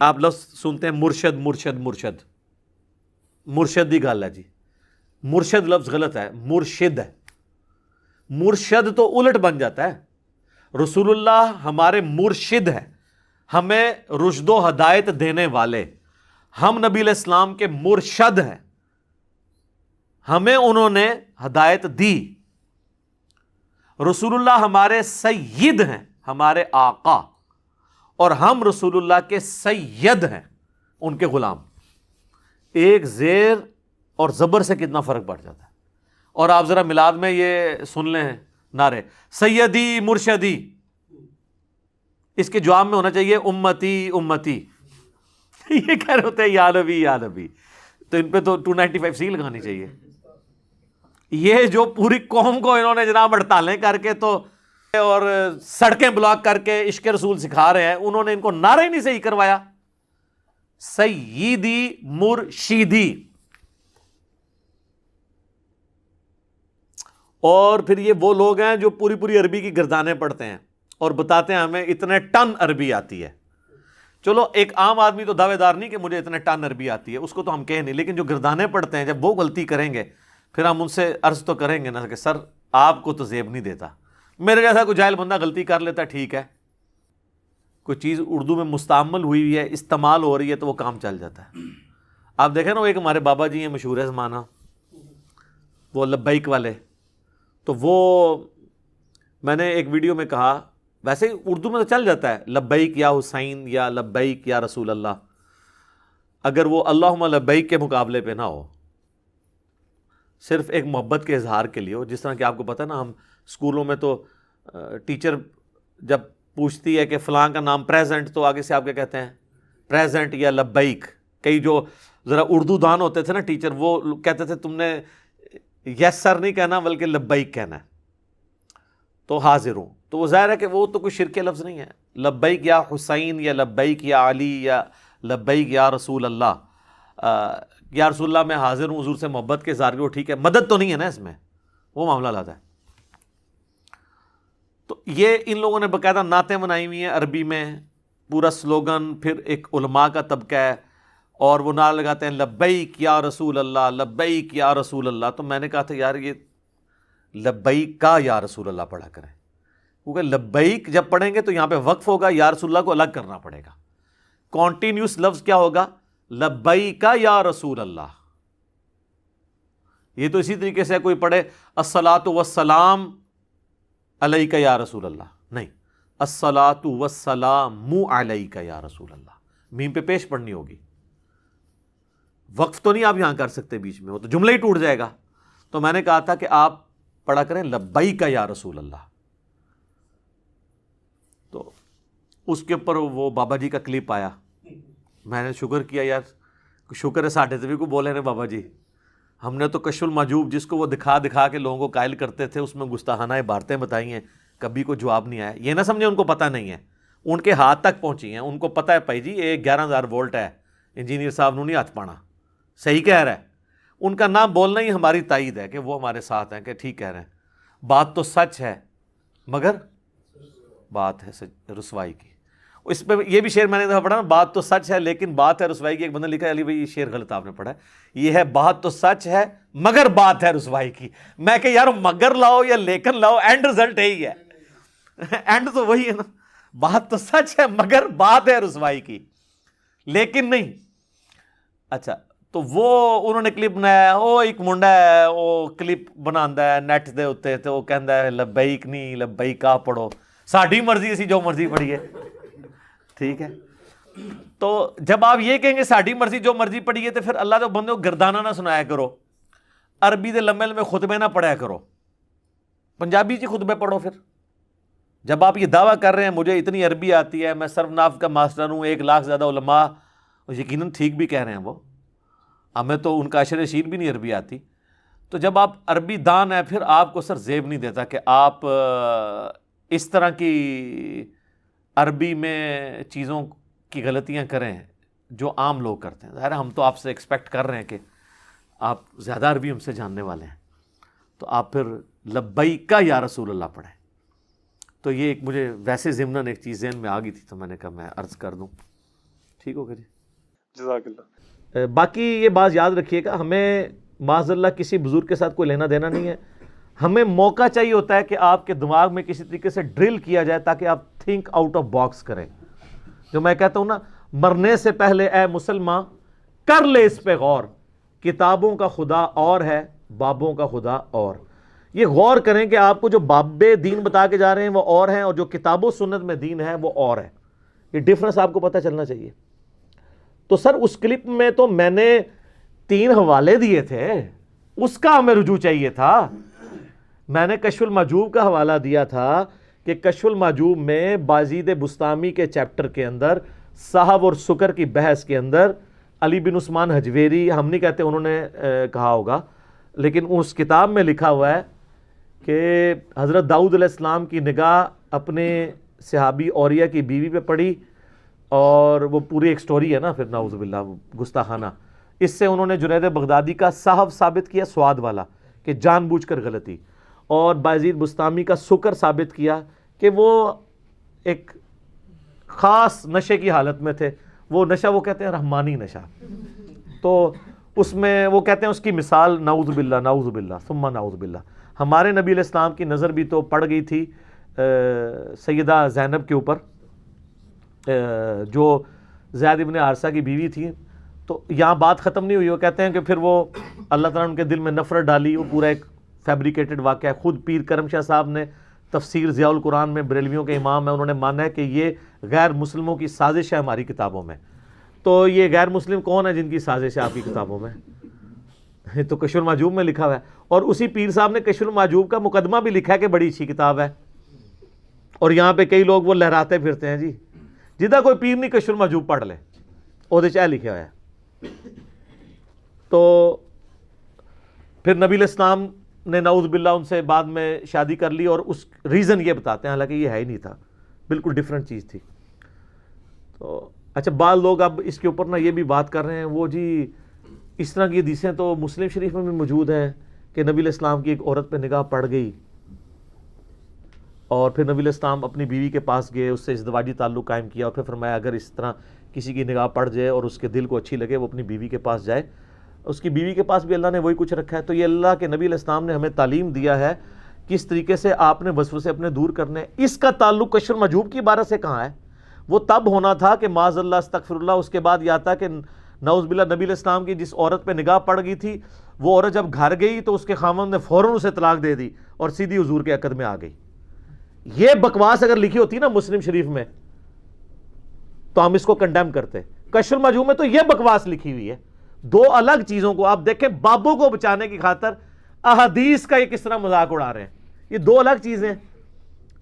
آپ لفظ سنتے ہیں مرشد مرشد مرشد، مرشد دی گل ہے جی، مرشد لفظ غلط ہے، مرشد ہے، مرشد تو الٹ بن جاتا ہے۔ رسول اللہ ہمارے مرشد ہے، ہمیں رشد و ہدایت دینے والے، ہم نبی علیہ السلام کے مرشد ہیں، ہمیں انہوں نے ہدایت دی۔ رسول اللہ ہمارے سید ہیں، ہمارے آقا، اور ہم رسول اللہ کے سید ہیں، ان کے غلام۔ ایک زیر اور زبر سے کتنا فرق پڑ جاتا ہے۔ اور آپ ذرا میلاد میں یہ سن لیں نعرے سیدی مرشدی، اس کے جواب میں ہونا چاہیے امتی امتی۔ یہ کہہ رہے ہوتے ہیں یا نبی یا نبی، تو ان پہ تو 295 سی لگانی چاہیے۔ یہ جو پوری قوم کو انہوں نے جناب ہڑتالیں کر کے تو اور سڑکیں بلاک کر کے عشق رسول سکھا رہے ہیں، انہوں نے ان کو نعرہ ہی نہیں صحیح کروایا، سیدی مرشدی۔ اور پھر یہ وہ لوگ ہیں جو پوری پوری عربی کی گردانیں پڑھتے ہیں اور بتاتے ہیں ہمیں اتنے ٹن عربی آتی ہے۔ چلو ایک عام آدمی تو دعوے دار نہیں کہ مجھے اتنے ٹن عربی آتی ہے، اس کو تو ہم کہہ نہیں، لیکن جو گردانے پڑھتے ہیں جب وہ غلطی کریں گے پھر ہم ان سے عرض تو کریں گے نا کہ سر آپ کو تو زیب نہیں دیتا، میرے جیسا کوئی جاہل بندہ غلطی کر لیتا ٹھیک ہے، کوئی چیز اردو میں مستعمل ہوئی ہے، استعمال ہو رہی ہے تو وہ کام چل جاتا ہے۔ آپ دیکھیں نا وہ ایک ہمارے بابا جی ہیں مشہور ہے زمانہ، وہ لبیک والے، تو وہ میں نے ایک ویڈیو میں کہا، ویسے اردو میں تو چل جاتا ہے لبیک یا حسین یا لبیک یا رسول اللہ، اگر وہ اللہم لبیک کے مقابلے پہ نہ ہو، صرف ایک محبت کے اظہار کے لیے ہو۔ جس طرح کہ آپ کو پتہ ہے نا، ہم اسکولوں میں تو ٹیچر جب پوچھتی ہے کہ فلاں کا نام پریزنٹ، تو آگے سے آپ کیا کہتے ہیں، پریزنٹ یا لبیک۔ کئی جو ذرا اردو دان ہوتے تھے نا ٹیچر، وہ کہتے تھے تم نے یس سر نہیں کہنا بلکہ لبیک کہنا ہے، تو حاضر ہوں۔ تو وہ ظاہر ہے کہ وہ تو کوئی شرک لفظ نہیں ہے، لبیک یا حسین یا لبیک یا علی یا لبیک یا رسول اللہ، یا رسول اللہ میں حاضر ہوں، حضور سے محبت کے اظہار کو، ٹھیک ہے، مدد تو نہیں ہے نا اس میں، وہ معاملہ لاتا ہے۔ تو یہ ان لوگوں نے باقاعدہ نعتیں بنائی ہوئی ہیں عربی میں، پورا سلوگن، پھر ایک علماء کا طبقہ ہے اور وہ نعرہ لگاتے ہیں لبیک یا رسول اللہ، لبیک یا رسول اللہ۔ تو میں نے کہا تھا یار یہ لبیک کا یا رسول اللہ پڑھا کریں، کیونکہ لبیک جب پڑھیں گے تو یہاں پہ وقف ہوگا، یا رسول اللہ کو الگ کرنا پڑے گا، کانٹینیوس لفظ کیا ہوگا، لبیک یا رسول اللہ۔ یہ تو اسی طریقے سے کوئی پڑھے الصلاۃ والسلام علیک یا رسول اللہ، نہیں، الصلاۃ والسلام علیک یا رسول اللہ، میم پہ پیش پڑھنی ہوگی، وقف تو نہیں آپ یہاں کر سکتے بیچ میں، وہ تو جملہ ہی ٹوٹ جائے گا۔ تو میں نے کہا تھا کہ آپ پڑھا کریں لبیک یا رسول اللہ۔ تو اس کے اوپر وہ بابا جی کا کلپ آیا، میں نے شکر کیا یار، شکر ہے ساڈے تے بھی کو بولے نے بابا جی، ہم نے تو کشف المحجوب جس کو وہ دکھا دکھا کے لوگوں کو قائل کرتے تھے، اس میں گستاخانہ عبارتیں بتائی ہیں، کبھی کوئی جواب نہیں آیا۔ یہ نہ سمجھے ان کو پتہ نہیں ہے، ان کے ہاتھ تک پہنچی ہیں، ان کو پتہ ہے بھائی جی یہ 11,000 وولٹ ہے، انجینئر صاحب نے نہیں ہاتھ پانا، صحیح کہہ رہا ہے۔ ان کا نام بولنا ہی ہماری تائید ہے کہ وہ ہمارے ساتھ ہیں کہ ٹھیک کہہ رہے ہیں، بات تو سچ ہے مگر بات ہے رسوائی کی۔ اس پہ یہ بھی شعر میں نے پڑھا نا، بات تو سچ ہے لیکن بات ہے رسوائی کی۔ ایک بندہ لکھا ہے علی بھائی یہ شعر غلط آپ نے پڑھا ہے، یہ ہے بات تو سچ ہے مگر بات ہے رسوائی کی۔ میں کہ یار مگر لاؤ یا لیکن لاؤ، اینڈ رزلٹ یہی ہے، اینڈ تو وہی ہے نا، بات تو سچ ہے مگر بات ہے رسوائی کی، لیکن نہیں۔ اچھا تو وہ انہوں نے کلپ بنایا، وہ ایک منڈا ہے وہ کلپ بناتا ہے نیٹ دے اتنے، تو وہ کہندا ہے لبیک نہیں لبیک آ پڑھو، ساڈی مرضی اسی جو مرضی پڑھیے، ٹھیک ہے۔ تو جب آپ یہ کہیں گے ساڈی مرضی جو مرضی پڑھیے، تو پھر اللہ کے بندے کو گردانہ نہ سنایا کرو، عربی دے لمبے لمبے خطبے نہ پڑھایا کرو، پنجابی چ خطبے پڑھو۔ پھر جب آپ یہ دعویٰ کر رہے ہیں مجھے اتنی عربی آتی ہے، میں سروناف کا ماسٹر ہوں، 1,00,000 سے زیادہ علماء، یقیناً ٹھیک بھی کہہ رہے ہیں وہ، ہمیں تو ان کا عشر شیر بھی نہیں عربی آتی۔ تو جب آپ عربی دان ہیں، پھر آپ کو سر زیب نہیں دیتا کہ آپ اس طرح کی عربی میں چیزوں کی غلطیاں کریں جو عام لوگ کرتے ہیں۔ ظاہر ہے ہم تو آپ سے ایکسپیکٹ کر رہے ہیں کہ آپ زیادہ عربی ہم سے جاننے والے ہیں، تو آپ پھر لبیک یا رسول اللہ پڑھیں۔ تو یہ ایک مجھے ویسے ضمناً ایک چیز ذہن میں آ گئی تھی، تو میں نے کہا میں عرض کر دوں۔ ٹھیک ہوگا جی، جزاک اللہ. باقی یہ بات یاد رکھیے گا، ہمیں معاذ اللہ کسی بزرگ کے ساتھ کوئی لینا دینا نہیں ہے. ہمیں موقع چاہیے ہوتا ہے کہ آپ کے دماغ میں کسی طریقے سے ڈرل کیا جائے تاکہ آپ تھنک آؤٹ آف باکس کریں. جو میں کہتا ہوں نا، مرنے سے پہلے اے مسلمان کر لے اس پہ غور، کتابوں کا خدا اور ہے، بابوں کا خدا اور. یہ غور کریں کہ آپ کو جو بابے دین بتا کے جا رہے ہیں وہ اور ہیں، اور جو کتاب و سنت میں دین ہے وہ اور ہے. یہ ڈفرنس آپ کو پتہ چلنا چاہیے. تو سر اس کلپ میں تو میں نے 3 حوالے دیے تھے، اس کا ہمیں رجوع چاہیے تھا. میں نے کشف المحجوب کا حوالہ دیا تھا کہ کشف المحجوب میں بازید بسطامی کے چیپٹر کے اندر صاحب اور سکر کی بحث کے اندر علی بن عثمان حجویری، ہم نہیں کہتے انہوں نے کہا ہوگا، لیکن اس کتاب میں لکھا ہوا ہے کہ حضرت داؤد علیہ السلام کی نگاہ اپنے صحابی اوریہ کی بیوی پہ پڑی، اور وہ پوری ایک سٹوری ہے نا، پھر نعوذ باللہ گستاخانہ. اس سے انہوں نے جنید بغدادی کا صاحب ثابت کیا سواد والا کہ جان بوجھ کر غلطی، اور بازید بسطامی کا سکر ثابت کیا کہ وہ ایک خاص نشے کی حالت میں تھے. وہ نشہ وہ کہتے ہیں رحمانی نشہ. تو اس میں وہ کہتے ہیں اس کی مثال نعوذ باللہ ثم نعوذ باللہ. ہمارے نبی علیہ السلام کی نظر بھی تو پڑ گئی تھی سیدہ زینب کے اوپر، جو زید ابن حارثہ کی بیوی تھی. تو یہاں بات ختم نہیں ہوئی. وہ کہتے ہیں کہ پھر وہ اللہ تعالیٰ نے ان کے دل میں نفرت ڈالی. وہ پورا ایک فیبریکیٹڈ واقعہ ہے. خود پیر کرم شاہ صاحب نے تفسیر ضیاء القرآن میں، بریلویوں کے امام ہیں، انہوں نے مانا ہے کہ یہ غیر مسلموں کی سازش ہے ہماری کتابوں میں. تو یہ غیر مسلم کون ہے جن کی سازش ہے آپ کی کتابوں میں؟ تو کشف المحجوب میں لکھا ہوا ہے. اور اسی پیر صاحب نے کشف المحجوب کا مقدمہ بھی لکھا ہے کہ بڑی اچھی کتاب ہے. اور یہاں پہ کئی لوگ وہ لہراتے پھرتے ہیں جی، جدہ کوئی پیر نہیں کشف المحجوب پڑھ لے، وہ چاہ لکھا ہوا ہے. تو پھر نبی علیہ السلام نے نعوذ باللہ ان سے بعد میں شادی کر لی، اور اس ریزن یہ بتاتے ہیں، حالانکہ یہ ہے ہی نہیں تھا، بالکل ڈیفرنٹ چیز تھی. تو اچھا، بعض لوگ اب اس کے اوپر نا یہ بھی بات کر رہے ہیں، وہ جی اس طرح کی حدیثیں تو مسلم شریف میں بھی موجود ہیں کہ نبی علیہ السلام کی ایک عورت پہ نگاہ پڑ گئی، اور پھر نبی علیہ السلام اپنی بیوی کے پاس گئے، اس سے ازدواجی تعلق قائم کیا، اور پھر فرمایا اگر اس طرح کسی کی نگاہ پڑ جائے اور اس کے دل کو اچھی لگے وہ اپنی بیوی کے پاس جائے. اس کی بیوی کے پاس بھی اللہ نے وہی کچھ رکھا ہے. تو یہ اللہ کے نبی علیہ السلام نے ہمیں تعلیم دیا ہے کس طریقے سے آپ نے وسوسے اپنے دور کرنے. اس کا تعلق کشف المحجوب کی عبارت سے کہاں ہے؟ وہ تب ہونا تھا کہ معاذ اللہ استغفر اللہ. اس کے بعد یہ آتا کہ نعوذ باللہ نبی علیہ السلام کی جس عورت پہ نگاہ پڑ گئی تھی، وہ عورت جب گھر گئی تو اس کے خاوند نے فوراً اسے طلاق دے دی اور سیدھی حضور کے عقد میں آ گئی. یہ بکواس اگر لکھی ہوتی نا مسلم شریف میں تو ہم اس کو کنڈیم کرتے. کشف المحجوب میں تو یہ بکواس لکھی ہوئی ہے. 2 الگ چیزوں کو آپ دیکھیں، بابوں کو بچانے کی خاطر احادیث کا یہ کس طرح مذاق اڑا رہے ہیں. یہ 2 الگ چیزیں ہیں.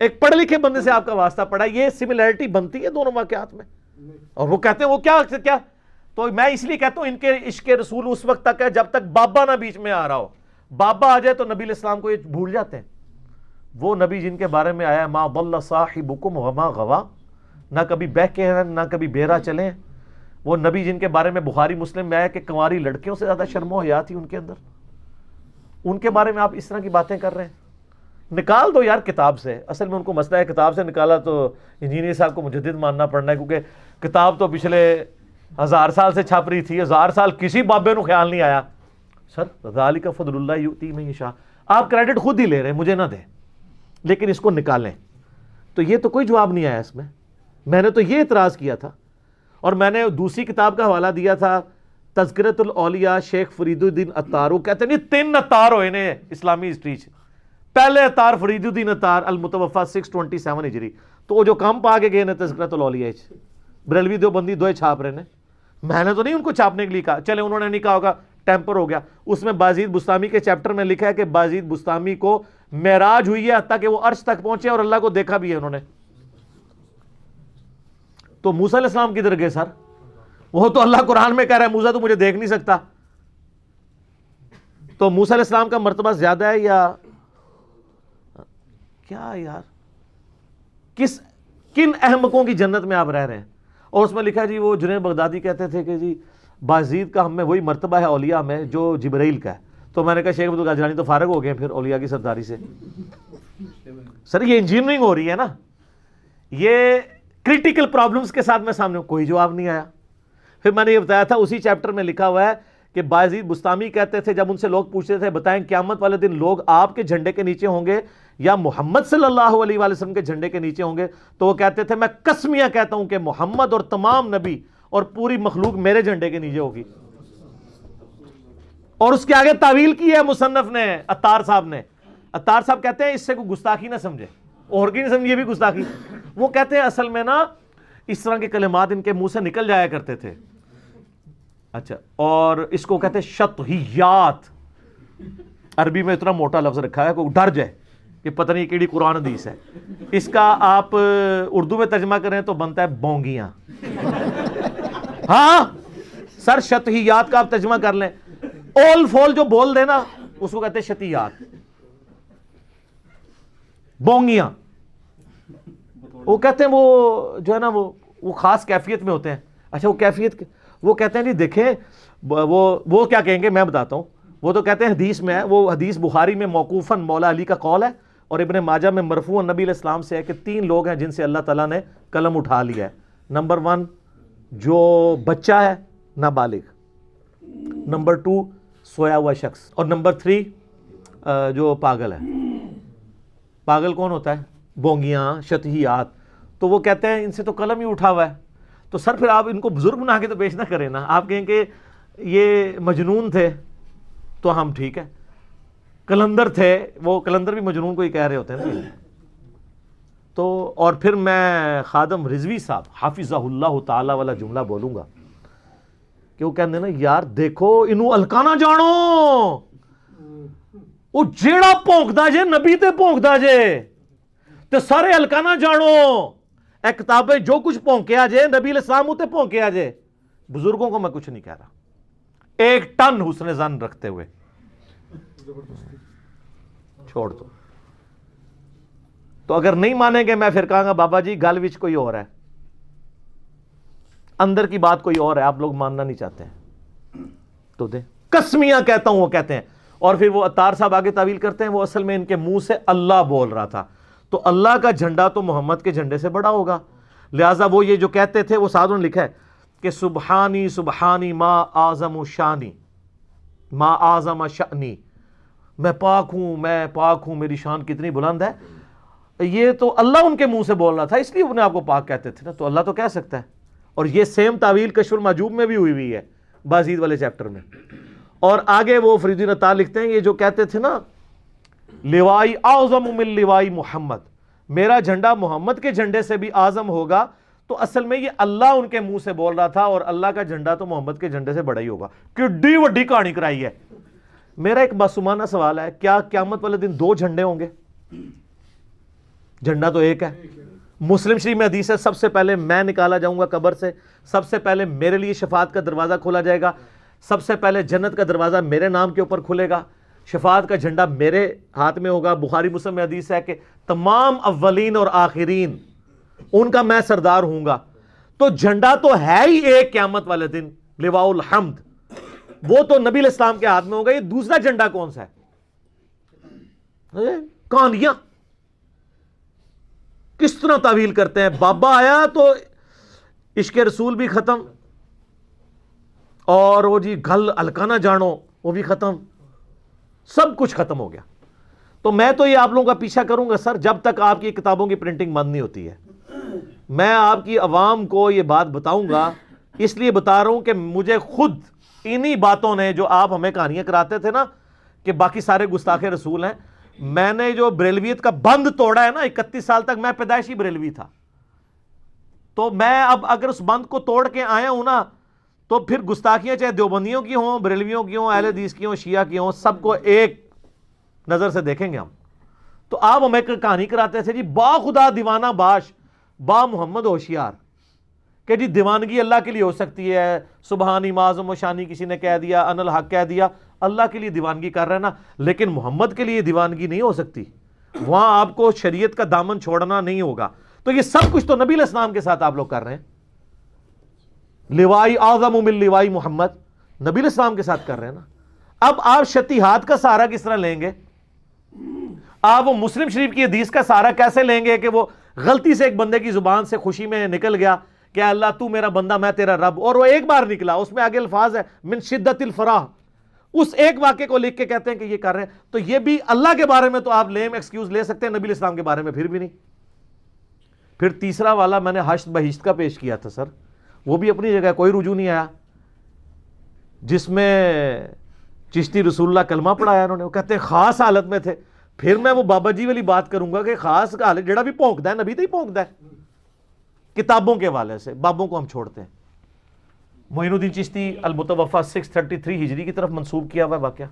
ایک پڑھے لکھے بندے سے آپ کا واسطہ پڑا، یہ سملیرٹی بنتی ہے دونوں واقعات میں. اور وہ کہتے ہیں وہ کیا. تو میں اس لیے کہتا ہوں ان کے عشق رسول اس وقت تک ہے جب تک بابا نہ بیچ میں آ رہا ہو. بابا آ جائے تو نبی علیہ السلام کو یہ بھول جاتے ہیں. وہ نبی جن کے بارے میں آیا ما ضل صاحبکم وما غوا، نہ کبھی بہکے ہیں نہ کبھی بہرا چلے. وہ نبی جن کے بارے میں بخاری مسلم میں آیا کہ کنواری لڑکیوں سے زیادہ شرم و حیا تھی ان کے اندر. ان کے بارے میں آپ اس طرح کی باتیں کر رہے ہیں. نکال دو یار کتاب سے. اصل میں ان کو مسئلہ ہے کتاب سے نکالا تو انجینئر صاحب کو مجدد ماننا پڑنا ہے، کیونکہ کتاب تو پچھلے 1000 سال سے چھاپ رہی تھی. 1000 سال کسی بابے کو خیال نہیں آیا. سر ذالک فضل اللہ یؤتی من یشاء، آپ کریڈٹ خود ہی لے رہے ہیں، مجھے نہ دیں، لیکن اس کو نکالیں. تو یہ تو کوئی جواب نہیں آیا اس میں. میں نے تو یہ اعتراض کیا تھا. اور میں نے دوسری کتاب کا حوالہ دیا تھا تذکرۃ الاولیاء شیخ فرید الدین عطار. وہ کہتے ہیں 3 عطار ہوئے نے اسلامی ہسٹری چ. پہلے عطار فرید الدین عطار المتوفا 627 ہجری. تو وہ جو کم پا کے گئے نے تذکرۃ الاولیاء بریلوی دیوبندی 2 چھاپ رہے نے. میں نے تو نہیں ان کو چھاپنے کے لیے کہا، چلے انہوں نے نہیں کہا ہوگا، ٹیمپر ہو گیا. اس میں بازید بسطامی کے چیپٹر میں لکھا ہے کہ بازید بسطامی کو معراج ہوئی ہے حتیٰ کہ وہ عرش تک پہنچے اور اللہ کو دیکھا بھی ہے انہوں نے. تو موسیٰ علیہ السلام کدھر گئے سر؟ وہ تو اللہ قرآن میں کہہ رہا ہے موسیٰ تو مجھے دیکھ نہیں سکتا. تو موسیٰ علیہ السلام کا مرتبہ زیادہ ہے یا کیا یار؟ کن احمقوں کی جنت میں آپ رہ رہے ہیں؟ اور اس میں لکھا جی وہ جنید بغدادی کہتے تھے کہ جی بازید کا ہم میں وہی مرتبہ ہے اولیاء میں جو جبرائیل کا ہے. تو میں نے کہا شیخ عبد القادر جیلانی تو فارغ ہو گئے پھر اولیاء کی سرداری سے. سر یہ انجینئرنگ ہو رہی ہے نا. یہ کرٹیکل پرابلمز کے ساتھ میں سامنے کوئی جواب نہیں آیا. پھر میں نے یہ بتایا تھا اسی چیپٹر میں لکھا ہوا ہے کہ بایزید بستامی کہتے تھے جب ان سے لوگ پوچھتے تھے بتائیں قیامت والے دن لوگ آپ کے جھنڈے کے نیچے ہوں گے یا محمد صلی اللہ علیہ وآلہ وسلم کے جھنڈے کے نیچے ہوں گے، تو وہ کہتے تھے میں قسمیہ کہتا ہوں کہ محمد اور تمام نبی اور پوری مخلوق میرے جھنڈے کے نیچے ہوگی. اور اس کے آگے تعویل کی ہے مصنف نے، عطار صاحب نے. عطار صاحب کہتے ہیں اس سے کوئی گستاخی نہ سمجھے، اور کی نہیں سمجھے، یہ بھی گستاخی. وہ کہتے ہیں اصل میں نا اس طرح کے کلمات ان کے منہ سے نکل جایا کرتے تھے. اچھا، اور اس کو کہتے ہیں شطحیات. عربی میں اتنا موٹا لفظ رکھا ہے کوئی ڈر جائے کہ پتہ نہیں کیڑی قرآن حدیث ہے. اس کا آپ اردو میں ترجمہ کریں تو بنتا ہے بونگیاں. ہاں سر، شطحیات کا آپ ترجمہ کر لیں، اول فول جو بول دے نا اس کو کہتے ہیں شطحیات، بونگیاں. وہ کہتے ہیں وہ جو ہے نا وہ خاص کیفیت میں ہوتے ہیں. اچھا وہ کیفیت، وہ کہتے ہیں جی دیکھیں وہ کیا کہیں گے میں بتاتا ہوں. وہ تو کہتے ہیں حدیث میں ہے، وہ حدیث بخاری میں موقوفاً مولا علی کا قول ہے اور ابن ماجہ میں مرفوعاً نبی علیہ السلام سے ہے کہ 3 لوگ ہیں جن سے اللہ تعالیٰ نے قلم اٹھا لیا ہے. نمبر 1 جو بچہ ہے نابالغ، نمبر 2 سویا ہوا شخص، اور نمبر 3 جو پاگل ہے. پاگل کون ہوتا ہے؟ بونگیاں، شطحیات. تو وہ کہتے ہیں ان سے تو قلم ہی اٹھا ہوا ہے. تو سر پھر آپ ان کو بزرگ بنا کے تو پیش نہ کریں نا. آپ کہیں کہ یہ مجنون تھے تو ہم ٹھیک ہے، کلندر تھے، وہ کلندر بھی مجنون کو ہی کہہ رہے ہوتے ہیں نا. تو اور پھر میں خادم رضوی صاحب حافظہ اللہ تعالی والا جملہ بولوں گا کہ وہ کہتے ہیں نا یار دیکھو انہوں الکانا جانو، وہ جیڑا پونکدا جے نبی تے پونکدا جے تے سارے الکانا جانو. اے کتابیں جو کچھ پونکیا جے نبی علیہ السلام تے پونکیا جے. بزرگوں کو میں کچھ نہیں کہہ رہا، 1 ٹن حسن ظن رکھتے ہوئے چھوڑ دو. تو اگر نہیں مانیں گے میں پھر کہاں گا بابا جی گل وچ کوئی اور ہے، اندر کی بات کوئی اور ہے، آپ لوگ ماننا نہیں چاہتے ہیں تو دیں. قسمیاں کہتا ہوں وہ کہتے ہیں. اور پھر وہ عطار صاحب آگے تعویل کرتے ہیں وہ اصل میں ان کے منہ سے اللہ بول رہا تھا، تو اللہ کا جھنڈا تو محمد کے جھنڈے سے بڑا ہوگا. لہٰذا وہ یہ جو کہتے تھے وہ ساتھ نے لکھا ہے کہ سبحانی سبحانی ما اعظم شانی ما اعظم شانی، میں پاک ہوں میری شان کتنی بلند ہے. یہ تو اللہ ان کے منہ سے بول رہا تھا، اس لیے انہیں آپ کو پاک کہتے تھے نا. تو اللہ تو کہہ سکتا ہے. اور یہ سیم تعویل کشف المحجوب میں بھی ہوئی ہے بازید والے چیپٹر میں. اور آگے وہ فرید الدین عطار لکھتے ہیں یہ جو کہتے تھے نا لوائی اعظم من لوائی محمد، میرا جھنڈا محمد کے جھنڈے سے بھی اعظم ہوگا. تو اصل میں یہ اللہ ان کے منہ سے بول رہا تھا اور اللہ کا جھنڈا تو محمد کے جھنڈے سے بڑا ہی ہوگا. کڈی وڈی کہانی کرائی ہے. میرا ایک معصومانہ سوال ہے، کیا قیامت والے دن 2 جھنڈے ہوں گے؟ جھنڈا تو ایک ہے. مسلم شریف میں حدیث ہے سب سے پہلے میں نکالا جاؤں گا قبر سے، سب سے پہلے میرے لیے شفاعت کا دروازہ کھولا جائے گا، سب سے پہلے جنت کا دروازہ میرے نام کے اوپر کھلے گا، شفاعت کا جھنڈا میرے ہاتھ میں ہوگا. بخاری مسلم میں حدیث ہے کہ تمام اولین اور آخرین ان کا میں سردار ہوں گا. تو جھنڈا تو ہے ہی ایک قیامت والے دن، لواء الحمد، وہ تو نبی علیہ السلام کے ہاتھ میں ہوگا. یہ دوسرا جھنڈا کون سا ہے؟ کہانیاں کس طرح تعویل کرتے ہیں. بابا آیا تو عشق رسول بھی ختم، اور وہ جی گل الکانا جانو وہ بھی ختم، سب کچھ ختم ہو گیا. تو میں تو یہ آپ لوگوں کا پیچھا کروں گا سر جب تک آپ کی کتابوں کی پرنٹنگ بند نہیں ہوتی ہے. میں آپ کی عوام کو یہ بات بتاؤں گا، اس لیے بتا رہا ہوں کہ مجھے خود انہی باتوں نے جو آپ ہمیں کہانیاں کراتے تھے نا کہ باقی سارے گستاخ رسول ہیں، میں نے جو بریلویت کا بند توڑا ہے نا، 31 سال تک میں پیدائشی بریلوی تھا، تو میں اب اگر اس بند کو توڑ کے آیا ہوں نا تو پھر گستاخیاں چاہے دیوبندیوں کی ہوں، بریلویوں کی ہوں، اہل حدیث کی ہوں، شیعہ کی ہوں، سب کو ایک نظر سے دیکھیں گے ہم. تو آپ ہمیں کہانی کراتے تھے جی با خدا دیوانہ باش با محمد ہوشیار، کہ جی دیوانگی اللہ کے لیے ہو سکتی ہے، سبحانی معظم و شانی کسی نے کہہ دیا، ان الحق کہہ دیا، اللہ کے لیے دیوانگی کر رہے ہیں نا، لیکن محمد کے لیے دیوانگی نہیں ہو سکتی. وہاں آپ کو شریعت کا دامن چھوڑنا نہیں ہوگا. تو یہ سب کچھ تو نبی علیہ السلام کے ساتھ آپ لوگ کر رہے ہیں. لوائی اعظم من لوائی محمد نبی علیہ السلام کے ساتھ کر رہے ہیں نا. اب آپ شتیہات کا سہارا کس طرح لیں گے؟ آپ وہ مسلم شریف کی حدیث کا سہارا کیسے لیں گے کہ وہ غلطی سے ایک بندے کی زبان سے خوشی میں نکل گیا کہ اللہ تو میرا بندہ میں تیرا رب, اور وہ ایک بار نکلا, اس میں آگے الفاظ ہے من شدت الفرح, اس ایک واقعے کو لکھ کے کہتے ہیں کہ یہ کر رہے ہیں. تو یہ بھی اللہ کے بارے میں تو آپ لیم ایکسکیوز لے سکتے ہیں, نبی علیہ السلام کے بارے میں پھر بھی نہیں. پھر تیسرا والا میں نے حشد بہشت کا پیش کیا تھا سر, وہ بھی اپنی جگہ کوئی رجوع نہیں آیا, جس میں چشتی رسول اللہ کلمہ پڑھایا انہوں نے, وہ کہتے ہیں خاص حالت میں تھے. پھر میں وہ بابا جی والی بات کروں گا کہ خاص حالت جڑا بھی پونکتا ہے نبی تو ہی پونکتا ہے. کتابوں کے حوالے سے بابوں کو ہم چھوڑتے ہیں. معین الدین چشتی المتوفا 633 ہجری کی طرف منسوب کیا ہوا ہے واقعہ.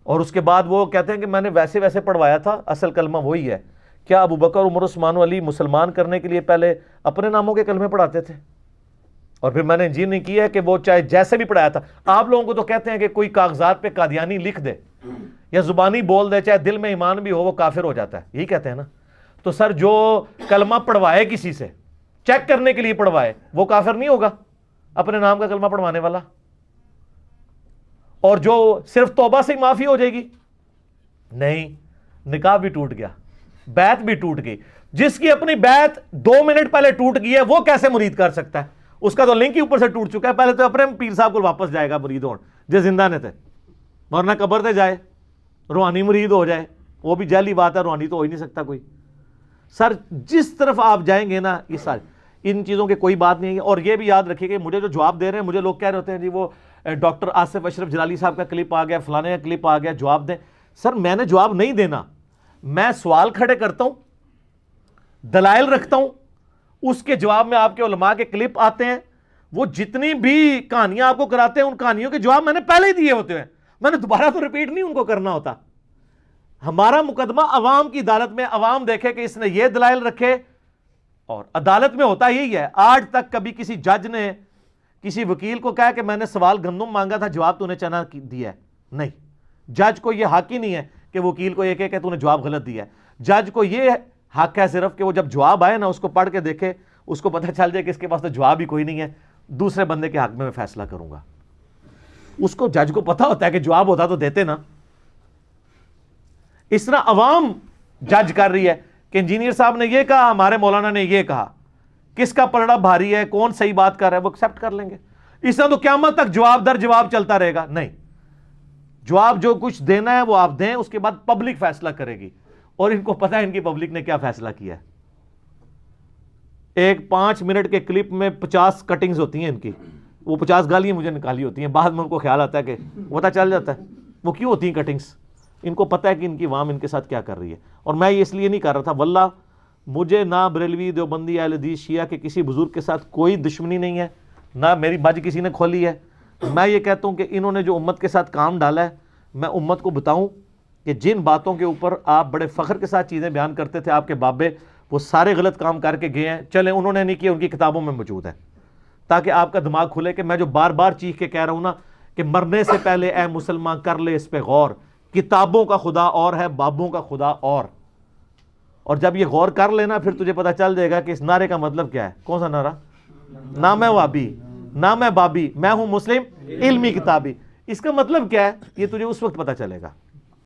اور اس کے بعد وہ کہتے ہیں کہ میں نے ویسے ویسے پڑھوایا تھا, اصل کلمہ وہی ہے. کیا ابو بکر, عمر, عثمان و علی مسلمان کرنے کے لیے پہلے اپنے ناموں کے کلمے پڑھاتے تھے, اور پھر میں نے انجیل نہیں کیا ہے کہ وہ چاہے جیسے بھی پڑھایا تھا. آپ لوگوں کو تو کہتے ہیں کہ کوئی کاغذات پہ قادیانی لکھ دے یا زبانی بول دے, چاہے دل میں ایمان بھی ہو, وہ کافر ہو جاتا ہے, یہی کہتے ہیں نا. تو سر جو کلمہ پڑھوائے کسی سے چیک کرنے کے لیے پڑھوائے, وہ کافر نہیں ہوگا اپنے نام کا کلمہ پڑھوانے والا؟ اور جو صرف توبہ سے ہی معافی ہو جائے گی؟ نہیں, نکاح بھی ٹوٹ گیا, بیعت بھی ٹوٹ گئی. جس کی اپنی بیعت 2 منٹ پہلے ٹوٹ گئی ہے وہ کیسے مرید کر سکتا ہے؟ اس کا تو لنک ہی اوپر سے ٹوٹ چکا ہے. پہلے تو اپنے پیر صاحب کو واپس جائے گا مرید ہون جو زندہ نے تھے, ورنہ قبر تے جائے روحانی مرید ہو جائے, وہ بھی جعلی بات ہے, روحانی تو ہو ہی نہیں سکتا کوئی. سر جس طرف آپ جائیں گے نا, یہ سارے ان چیزوں کے کوئی بات نہیں ہے. اور یہ بھی یاد رکھیے کہ مجھے جو جواب دے رہے ہیں, مجھے لوگ کہہ رہے ہوتے ہیں جی وہ ڈاکٹر آصف اشرف جلالی صاحب کا کلپ آ گیا, فلانے کا کلپ آ گیا, جواب دیں. سر میں نے جواب نہیں دینا, میں سوال کھڑے کرتا ہوں, دلائل رکھتا ہوں, اس کے جواب میں آپ کے علماء کے کلپ آتے ہیں, وہ جتنی بھی کہانیاں آپ کو کراتے ہیں ان کہانیوں کے جواب میں نے پہلے ہی دیے ہوتے ہیں, میں نے دوبارہ تو ریپیٹ نہیں ان کو کرنا ہوتا. ہمارا مقدمہ عوام کی عدالت میں, عوام دیکھے کہ اس نے یہ دلائل رکھے, اور عدالت میں ہوتا یہی ہے. آج تک کبھی کسی جج نے کسی وکیل کو کہا کہ میں نے سوال گندم مانگا تھا, جواب تو نے چنا دیا ہے؟ نہیں. جج کو یہ حق ہی نہیں ہے کہ وکیل کو یہ کہے کہ تو نے جواب غلط دیا ہے. جج کو یہ حق ہے صرف کہ وہ جب جواب آئے نا اس کو پڑھ کے دیکھے, اس کو پتہ چل جائے کہ اس کے پاس تو جواب ہی کوئی نہیں ہے, دوسرے بندے کے حق میں فیصلہ کروں گا. اس کو جج کو پتہ ہوتا ہے کہ جواب ہوتا تو دیتے نا. اس طرح عوام جج کر رہی ہے کہ انجینئر صاحب نے یہ کہا, ہمارے مولانا نے یہ کہا, کس کا پلڑا بھاری ہے, کون صحیح بات کر رہا ہے, وہ ایکسیپٹ کر لیں گے. اس طرح تو قیامت تک جواب در جواب چلتا رہے گا. نہیں, جواب جو کچھ دینا ہے وہ آپ دیں, اس کے بعد پبلک فیصلہ کرے گی, اور ان کو پتہ ہے ان کی پبلک نے کیا فیصلہ کیا ہے. ایک 5 منٹ کے کلپ میں 50 کٹنگز ہوتی ہیں ان کی, وہ 50 گالیاں مجھے نکالی ہوتی ہیں, بعد میں ان کو خیال آتا ہے کہ پتہ چل جاتا ہے وہ کیوں ہوتی ہیں کٹنگز. ان کو پتہ ہے کہ ان کی عوام ان کے ساتھ کیا کر رہی ہے. اور میں یہ اس لیے نہیں کر رہا تھا, واللہ مجھے نہ بریلوی, دیوبندی, اہل حدیث, شیعہ کے کسی بزرگ کے ساتھ کوئی دشمنی نہیں ہے, نہ میری بج کسی نے کھولی ہے. میں یہ کہتا ہوں کہ انہوں نے جو امت کے ساتھ کام ڈالا ہے, میں امت کو بتاؤں کہ جن باتوں کے اوپر آپ بڑے فخر کے ساتھ چیزیں بیان کرتے تھے آپ کے بابے, وہ سارے غلط کام کر کے گئے ہیں. چلیں انہوں نے نہیں کیا, ان کی کتابوں میں موجود ہے, تاکہ آپ کا دماغ کھلے کہ میں جو بار بار چیخ کے کہہ رہا ہوں نا کہ مرنے سے پہلے اے مسلمان کر لے اس پہ غور, کتابوں کا خدا اور ہے, بابوں کا خدا اور جب یہ غور کر لینا پھر تجھے پتہ چل جائے گا کہ اس نعرے کا مطلب کیا ہے. کون سا نعرہ؟ نہ میں وابی, نہ میں بابی, میں ہوں مسلم علمی کتابی. اس کا مطلب کیا ہے یہ تجھے اس وقت پتہ چلے گا.